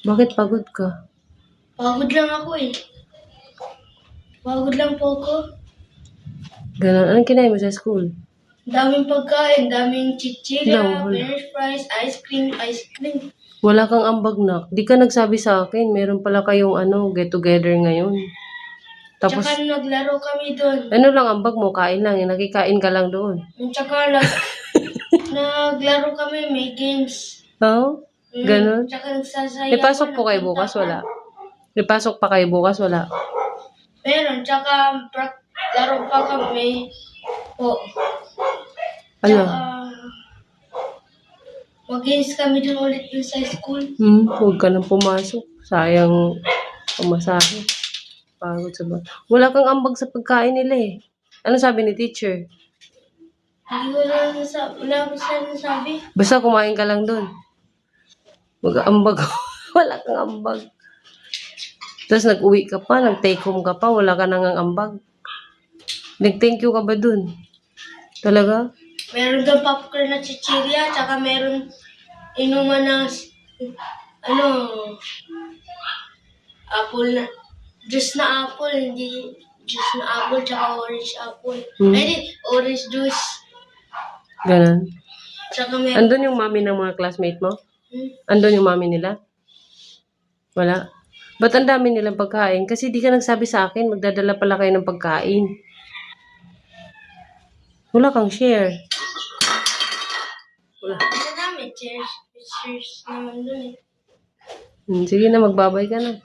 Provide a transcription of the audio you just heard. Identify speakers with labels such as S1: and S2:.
S1: Bakit pagod ka?
S2: Pagod lang ako eh. Pagod lang po ako.
S1: Ganun. Anong kinain mo sa school?
S2: Daming pagkain, daming chichirya,
S1: Wala.
S2: french fries, ice cream.
S1: Wala kang ambag na. Di ka nagsabi sa akin. Meron pala kayong get together ngayon. Tapos,
S2: Tsaka naglaro kami doon.
S1: ano lang ambag mo? Kain lang. Nakikain ka lang doon.
S2: Tsaka naglaro kami, may games.
S1: Oo? Ganun?
S2: Tsaka nagsasayaw.
S1: May pasok po kayo bukas? Wala. May pasok pa kayo bukas? Wala.
S2: Meron, tsaka laro pa kami. Po.
S1: Ano?
S2: Tsaka mag-games kami doon ulit dun sa school.
S1: Huwag ka nang pumasok. Sayang pamasahe. Pagod sa ba. Wala kang ambag sa pagkain nila eh. Ano sabi ni teacher?
S2: Hindi ko na nasabi. Wala ko siya nasabi.
S1: Basta kumain ka lang doon. Mag-ambag. Wala kang ambag. Tapos nag-uwi ka pa, nag-take home ka pa, wala ka nang ambag. Nag-thank you ka ba dun? Talaga?
S2: Meron doon popcorn na chichirya, tsaka meron inuman na, apple na, juice na apple, hindi juice na apple, tsaka orange apple. Ay, di, orange juice.
S1: Ganon.
S2: Tsaka meron,
S1: Andun yung mami ng mga classmate mo? Andun yung mami nila? Wala. Ba't ang dami nilang pagkain? Kasi di ka nagsabi sa akin, magdadala pala kayo ng pagkain. Wala kang share. Wala.
S2: ano namin, cheers naman doon eh.
S1: Sige na, magbabay ka na.